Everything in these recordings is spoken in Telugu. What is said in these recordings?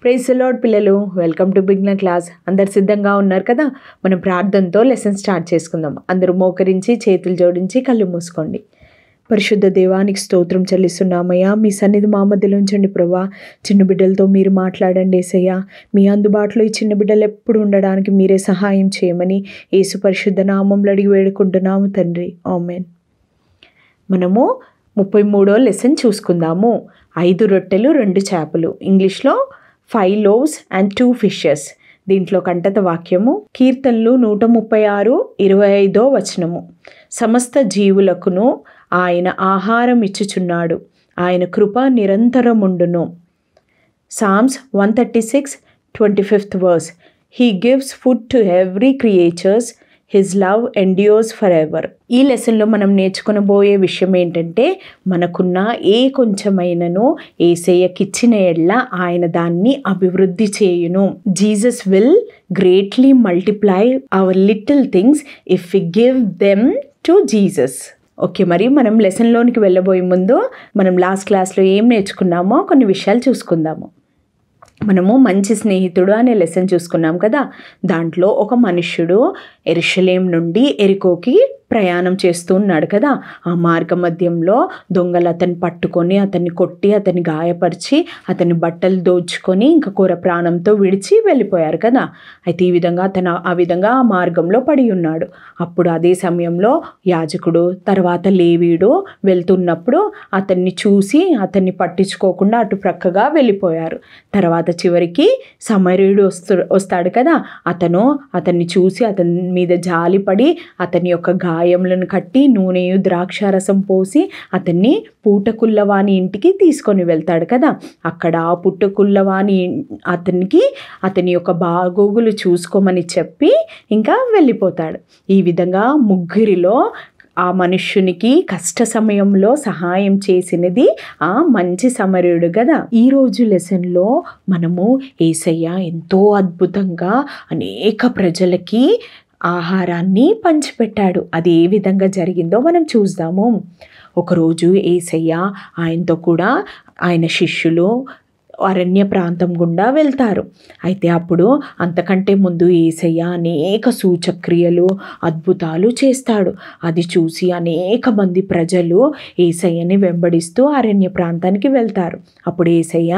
ప్రైజ్ ది లార్డ్ పిల్లలు, వెల్కమ్ టు బిగినర్ క్లాస్. అందరు సిద్ధంగా ఉన్నారు కదా? మనం ప్రార్థనతో లెసన్ స్టార్ట్ చేసుకుందాం. అందరూ మోకరించి చేతులు జోడించి కళ్ళు మూసుకోండి. పరిశుద్ధ దేవానికి స్తోత్రం చెల్లిస్తున్నామయ్యా. మీ సన్నిధి మా మధ్యలో ఉంచండి ప్రభా. చిన్న బిడ్డలతో మీరు మాట్లాడండి యేసయ్యా. మీ అందుబాటులో ఈ చిన్న బిడ్డలు ఎప్పుడు ఉండడానికి మీరే సహాయం చేయమని యేసు పరిశుద్ధ నామంలో అడిగి వేడుకుంటున్నాము తండ్రి, ఆమేన్. మనము 33వ లెసన్ చూసుకుందాము. 5 రొట్టెలు 2 చేపలు, ఇంగ్లీష్లో 5 loaves and 2 fishes. దీంట్లో కంటత వాక్యము కీర్తనలు 136:25 వచనము. సమస్త జీవులకును ఆయన ఆహారం ఇచ్చుచున్నాడు, ఆయన కృప నిరంతరముండును. Psalms 136:25 verse. He gives food to every creatures, His love endures forever. ఈ లెసన్లో మనం నేర్చుకునబోయే విషయం ఏంటంటే, మనకున్న ఏ కొంచెమైనను యేసయ్యకిచ్చిన ఎడ్ల ఆయన దాన్ని అభివృద్ధి చేయును. Jesus will greatly multiply our little things if we give them to Jesus. Okay, మరి మనం లెసన్లోనికి వెళ్ళబోయే ముందు మనం లాస్ట్ క్లాస్లో ఏం నేర్చుకున్నామో కొన్ని విషయాలు చూసుకుందాము. మనము మంచి స్నేహితుడు అనే లెసన్ చూసుకున్నాం కదా. దాంట్లో ఒక మనుష్యుడు యెరూషలేం నుండి ఎరికోకి ప్రయాణం చేస్తూ ఉన్నాడు కదా. ఆ మార్గ మధ్యంలో దొంగలు అతన్ని పట్టుకొని అతన్ని కొట్టి అతన్ని గాయపరిచి అతని బట్టలు దోచుకొని ఇంకా కూర ప్రాణంతో విడిచి వెళ్ళిపోయారు కదా. అయితే ఈ విధంగా అతను ఆ మార్గంలో పడి ఉన్నాడు. అప్పుడు అదే సమయంలో యాజకుడు తర్వాత లేవీయుడు వెళ్తున్నప్పుడు అతన్ని చూసి అతన్ని పట్టించుకోకుండా అటు ప్రక్కగా వెళ్ళిపోయారు. తర్వాత చివరికి సమరయుడు వస్తాడు కదా. అతన్ని చూసి అతని మీద జాలిపడి అతని యొక్క గాయములను కట్టి నూనెయు ద్రాక్షారసం పోసి అతన్ని పూటకుల్లవాని ఇంటికి తీసుకొని వెళ్తాడు కదా. అక్కడ ఆ పుట్టకుల్లవాని అతని యొక్క బాగోగులు చూసుకోమని చెప్పి ఇంకా వెళ్ళిపోతాడు. ఈ విధంగా ముగ్గురిలో ఆ మనుష్యునికి కష్ట సమయంలో సహాయం చేసినది ఆ మంచి సమరయుడు కదా. ఈరోజు లెసన్లో మనము యేసయ్య ఎంతో అద్భుతంగా అనేక ప్రజలకి ఆహారాన్ని పంచిపెట్టాడు. అది ఏ విధంగా జరిగిందో మనం చూద్దాము. ఒకరోజు యేసయ్య ఆయనతో కూడా ఆయన శిష్యులు అరణ్య ప్రాంతం గుండా వెళ్తారు. అయితే అప్పుడు అంతకంటే ముందు యేసయ్య అనేక సూచక్రియలు అద్భుతాలు చేస్తాడు. అది చూసి అనేక మంది ప్రజలు యేసయ్యని వెంబడిస్తూ అరణ్య ప్రాంతానికి వెళ్తారు. అప్పుడు యేసయ్య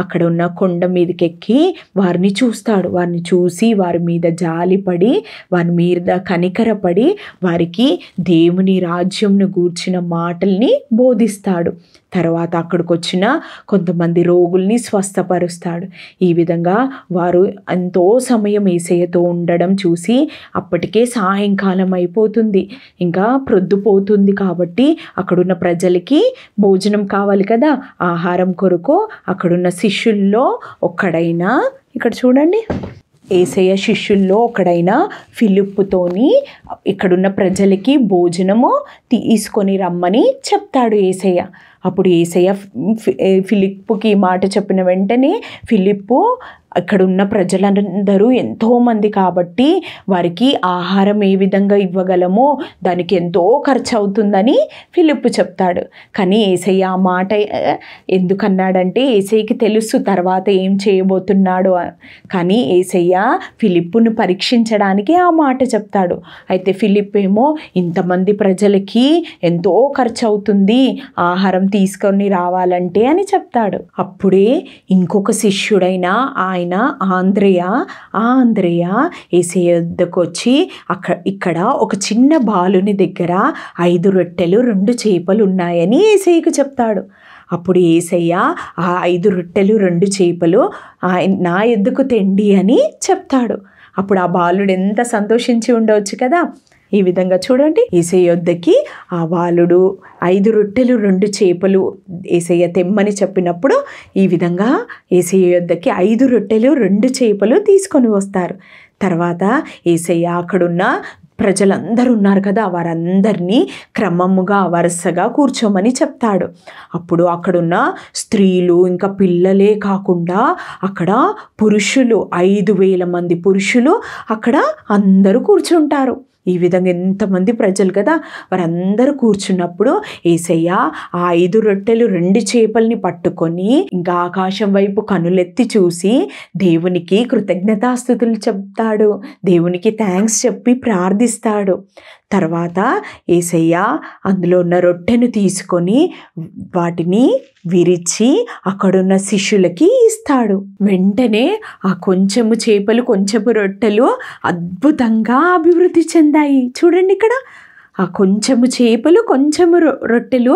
అక్కడ ఉన్న కొండ మీదకెక్కి వారిని చూస్తాడు. వారిని చూసి వారి మీద జాలిపడి వారి మీద కనికరపడి వారికి దేవుని రాజ్యంను గూర్చిన మాటల్ని బోధిస్తాడు. తర్వాత అక్కడికి వచ్చిన కొంతమంది రోగుల్ని స్వస్థపరుస్తాడు. ఈ విధంగా వారు ఎంతో సమయం యేసయ్యతో ఉండడం చూసి అప్పటికే సాయంకాలం అయిపోతుంది, ఇంకా ప్రొద్దుపోతుంది. కాబట్టి అక్కడున్న ప్రజలకి భోజనం కావాలి కదా. ఆహారం కొరకు అక్కడున్న శిష్యుల్లో ఒక్కడైనా, ఇక్కడ చూడండి, యేసయ్య శిష్యుల్లో ఒకడైన ఫిలిప్పుతోని ఇక్కడున్న ప్రజలకి భోజనము తీసుకొని రమ్మని చెప్తాడు యేసయ్య. అప్పుడు యేసయ్య ఫిలిప్పుకి ఈ మాట చెప్పిన వెంటనే ఫిలిప్పు అక్కడున్న ప్రజలందరూ ఎంతోమంది కాబట్టి వారికి ఆహారం ఏ విధంగా ఇవ్వగలమో దానికి ఎంతో ఖర్చు అవుతుందని ఫిలిప్పు చెప్తాడు. కానీ యేసయ్య ఆ మాట ఎందుకన్నాడంటే యేసయ్యకి తెలుసు తర్వాత ఏం చేయబోతున్నాడు. కానీ యేసయ్య ఫిలిప్పును పరీక్షించడానికి ఆ మాట చెప్తాడు. అయితే ఫిలిప్ ఏమో ఇంతమంది ప్రజలకి ఎంతో ఖర్చు అవుతుంది ఆహారం తీసుకొని రావాలంటే అని చెప్తాడు. అప్పుడే ఇంకొక శిష్యుడైన ఆంద్రేయ యేసయ్య వద్దకు వచ్చి ఇక్కడ ఒక చిన్న బాలుని దగ్గర 5 రొట్టెలు 2 చేపలు ఉన్నాయని యేసయ్యకు చెప్తాడు. అప్పుడు యేసయ్య ఆ 5 రొట్టెలు 2 చేపలు నా యొద్దకు తెండి అని చెప్తాడు. అప్పుడు ఆ బాలుడు ఎంత సంతోషించి ఉండవచ్చు కదా. ఈ విధంగా చూడండి, యేసయ్య యొద్దకి ఆ బాలుడు 5 రొట్టెలు 2 చేపలు యేసయ్య తెమ్మని చెప్పినప్పుడు ఈ విధంగా యేసయ్య యొద్దకి 5 రొట్టెలు 2 చేపలు తీసుకొని వస్తారు. తర్వాత యేసయ్య అక్కడున్న ప్రజలందరూ ఉన్నారు కదా, వారందరినీ క్రమముగా వరుసగా కూర్చోమని చెప్తాడు. అప్పుడు అక్కడున్న స్త్రీలు ఇంకా పిల్లలే కాకుండా అక్కడ పురుషులు 5,000 మంది పురుషులు అక్కడ అందరూ కూర్చుంటారు. ఈ విధంగా ఎంతమంది ప్రజలు కదా, వారందరూ కూర్చున్నప్పుడు యేసయ్య ఆ 5 రొట్టెలు 2 చేపల్ని పట్టుకొని ఇంకా ఆకాశం వైపు కనులెత్తి చూసి దేవునికి కృతజ్ఞతాస్తుతులు చెప్తాడు. దేవునికి థ్యాంక్స్ చెప్పి ప్రార్థిస్తాడు. తర్వాత యేసయ్య అందులో ఉన్న రొట్టెను తీసుకొని వాటిని విరిచి అక్కడున్న శిష్యులకి ఇస్తాడు. వెంటనే ఆ కొంచెము చేపలు కొంచెము రొట్టెలు అద్భుతంగా అభివృద్ధి చెందాయి. చూడండి ఇక్కడ ఆ కొంచెము చేపలు కొంచెము రొట్టెలు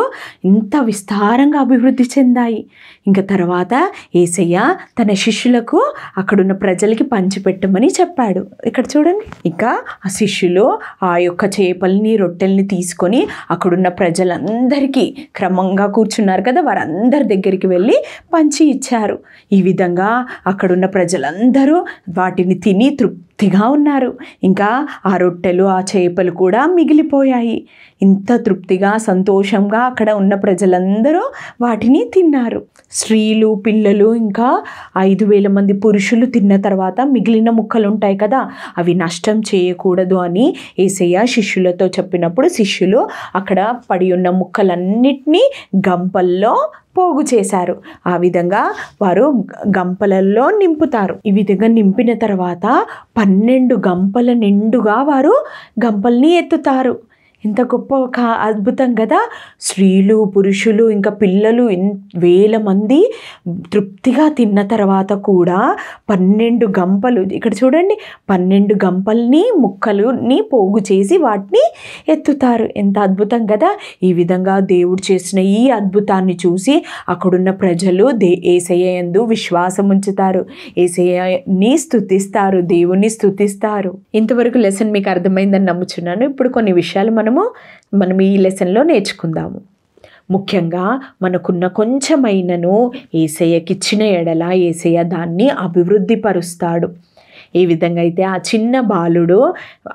ఇంత విస్తారంగా అభివృద్ధి చెందాయి. ఇంకా తర్వాత యేసయ్య తన శిష్యులకు అక్కడున్న ప్రజలకి పంచిపెట్టమని చెప్పాడు. ఇక్కడ చూడండి, ఇంకా ఆ శిష్యులు ఆ యొక్క చేపల్ని రొట్టెల్ని తీసుకొని అక్కడున్న ప్రజలందరికీ క్రమంగా కూర్చున్నారు కదా, వారందరి దగ్గరికి వెళ్ళి పంచి ఇచ్చారు. ఈ విధంగా అక్కడున్న ప్రజలందరూ వాటిని తిని తృప్తిగా ఉన్నారు. ఇంకా ఆ రొట్టెలు ఆ చేపలు కూడా మిగిలిపోయాయి. ఇంత తృప్తిగా సంతోషంగా అక్కడ ఉన్న ప్రజలందరూ వాటిని తిన్నారు. స్త్రీలు పిల్లలు ఇంకా 5,000 మంది పురుషులు తిన్న తర్వాత మిగిలిన ముక్కలు ఉంటాయి కదా, అవి నష్టం చేయకూడదు అని యేసయ్య శిష్యులతో చెప్పినప్పుడు శిష్యులు అక్కడ పడి ఉన్న ముక్కలన్నిటినీ గంపల్లో పోగు చేశారు. ఆ విధంగా వారు గంపలలో నింపుతారు. ఈ విధంగా నింపిన తర్వాత 12 గంపల నిండుగా వారు గంపల్ని ఎత్తుతారు. ఇంత గొప్ప ఒక అద్భుతం కదా. స్త్రీలు పురుషులు ఇంకా పిల్లలు 1,000 మంది తృప్తిగా తిన్న తర్వాత కూడా 12 గంపలు, ఇక్కడ చూడండి 12 గంపల్ని ముక్కలుని పోగు చేసి వాటిని ఎత్తుతారు. ఎంత అద్భుతం కదా. ఈ విధంగా దేవుడు చేసిన ఈ అద్భుతాన్ని చూసి అక్కడున్న ప్రజలు యేసయ్య యందు విశ్వాసం ఉంచుతారు, యేసయ్యని స్తుతిస్తారు, దేవుని స్తుతిస్తారు. ఇంతవరకు లెసన్ మీకు అర్థమైందని నమ్ముచున్నాను. ఇప్పుడు కొన్ని విషయాలు మనం ఈ లెసన్లో నేర్చుకుందాము. ముఖ్యంగా మనకున్న కొంచెమైనను యేసయ్యకి ఇచ్చిన ఎడల యేసయ్య దాన్ని అభివృద్ధి పరుస్తాడు. ఏ విధంగా అయితే ఆ చిన్న బాలుడు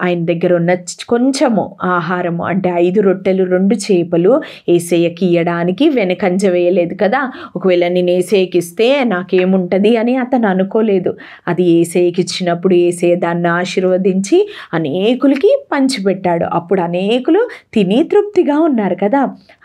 ఆయన దగ్గర ఉన్న కొంచెము ఆహారము అంటే 5 రొట్టెలు 2 చేపలు యేసయ్యకి ఇయ్యడానికి వెనకంజ వేయలేదు కదా. ఒకవేళ నేను యేసయ్యకి ఇస్తే నాకేముంటుంది అని అతను అనుకోలేదు. అది యేసయ్యకి ఇచ్చినప్పుడు యేసయ్య దాన్ని ఆశీర్వదించి అనేకులకి పంచిపెట్టాడు. అప్పుడు అనేకులు తిని తృప్తిగా ఉన్నారు కదా.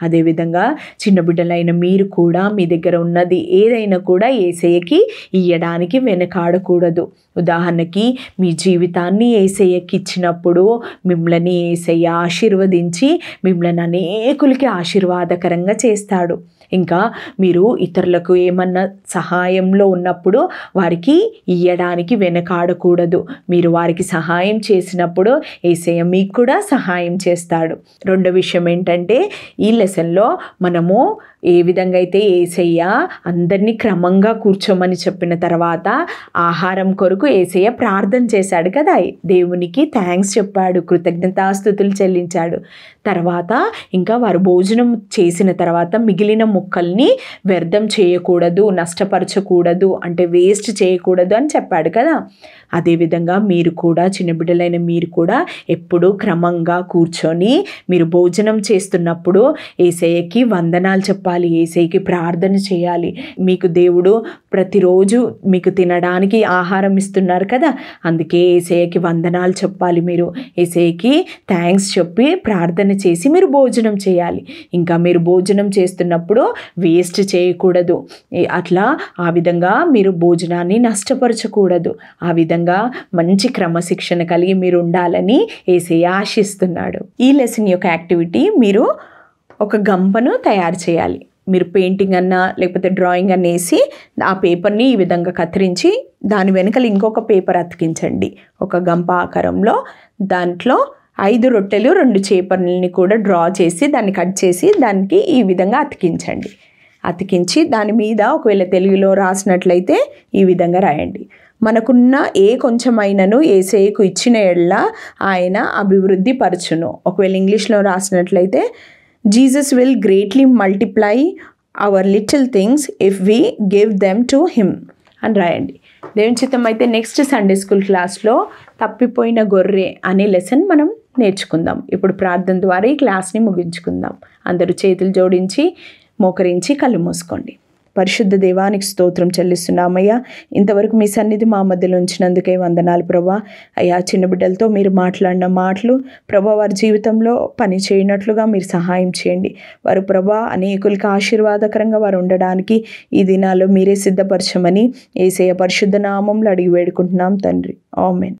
అదేవిధంగా చిన్న బిడ్డలైన మీరు కూడా మీ దగ్గర ఉన్నది ఏదైనా కూడా యేసయ్యకి ఇయ్యడానికి వెనకాడకూడదు. ఉదాహరణకి మీ జీవితాన్ని యేసయ్యకి ఇచ్చినప్పుడు మిమ్మల్ని యేసయ్య ఆశీర్వదించి మిమ్మల్ని అనేకులకి ఆశీర్వాదకరంగా చేస్తాడు. ఇంకా మీరు ఇతరులకు ఏమన్నా సహాయంలో ఉన్నప్పుడు వారికి ఇయ్యడానికి వెనకాడకూడదు. మీరు వారికి సహాయం చేసినప్పుడు యేసయ్య మీకు కూడా సహాయం చేస్తాడు. రెండో విషయం ఏంటంటే ఈ లెసన్లో మనము ఏ విధంగా అయితే యేసయ్య అందరినీ క్రమంగా కూర్చోమని చెప్పిన తర్వాత ఆహారం కొరకు యేసయ్య ప్రార్థన చేశాడు కదా, దేవునికి థ్యాంక్స్ చెప్పాడు, కృతజ్ఞతాస్తుతులు చెల్లించాడు. తర్వాత ఇంకా వారు భోజనం చేసిన తర్వాత మిగిలిన ముక్కల్ని వ్యర్థం చేయకూడదు, నష్టపరచకూడదు, అంటే వేస్ట్ చేయకూడదు అని చెప్పాడు కదా. అదేవిధంగా మీరు కూడా చిన్న బిడ్డలైన మీరు కూడా ఎప్పుడూ క్రమంగా కూర్చొని మీరు భోజనం చేస్తున్నప్పుడు యేసయ్యకి వందనాలు చెప్పాలి, యేసయ్యకి ప్రార్థన చేయాలి. మీకు దేవుడు ప్రతిరోజు మీకు తినడానికి ఆహారం ఇస్తున్నారు కదా, అందుకే యేసయ్యకి వందనాలు చెప్పాలి. మీరు యేసయ్యకి థ్యాంక్స్ చెప్పి ప్రార్థన చేసి మీరు భోజనం చేయాలి. ఇంకా మీరు భోజనం చేస్తున్నప్పుడు వేస్ట్ చేయకూడదు. అట్లా ఆ విధంగా మీరు భోజనాన్ని నష్టపరచకూడదు. ఆ విధంగా మంచి క్రమశిక్షణ కలిగి మీరు ఉండాలని యేసయ్య ఆశిస్తున్నాడు. ఈ లెసన్ యొక్క యాక్టివిటీ, మీరు ఒక గంపను తయారు చేయాలి. మీరు పెయింటింగ్ అన్నా లేకపోతే డ్రాయింగ్ అన్న వేసి ఆ పేపర్ని ఈ విధంగా కత్తిరించి దాని వెనకాల ఇంకొక పేపర్ అతికించండి ఒక గంప ఆకారంలో. దాంట్లో 5 రొట్టెలు 2 చేపల్ని కూడా డ్రా చేసి దాన్ని కట్ చేసి దానికి ఈ విధంగా అతికించండి. అతికించి దాని మీద ఒకవేళ తెలుగులో రాసినట్లయితే ఈ విధంగా రాయండి. మనకున్న ఏ కొంచెమైనను యేసయ్యకు ఇచ్చిన ఎడల ఆయన అభివృద్ధి పరచును. ఒకవేళ ఇంగ్లీష్లో రాసినట్లయితే Jesus will greatly multiply our little things if we give them to him అని రాయండి. దేవుని చిత్తం అయితే నెక్స్ట్ సండే స్కూల్ క్లాస్లో తప్పిపోయిన గొర్రె అనే లెసన్ మనం నేర్చుకుందాం. ఇప్పుడు ప్రార్థన ద్వారా ఈ క్లాస్ని ముగించుకుందాం. అందరూ చేతులు జోడించి మోకరించి కళ్ళు మూసుకోండి. పరిశుద్ధ దేవానికి స్తోత్రం చెల్లిస్తున్నామయ్యా. ఇంతవరకు మీ సన్నిధి మా మధ్యలో ఉంచినందుకే వందనాలు ప్రభా. అయ్యా, చిన్న బిడ్డలతో మీరు మాట్లాడిన మాటలు ప్రభా వారి జీవితంలో పని చేయనట్లుగా మీరు సహాయం చేయండి. వారు ప్రభా అనేకులకి ఆశీర్వాదకరంగా వారు ఉండడానికి ఈ దినాల్లో మీరే సిద్ధపరచమని యేసయ్య పరిశుద్ధ నామంలో అడిగి వేడుకుంటున్నాం తండ్రి. ఆమేన్.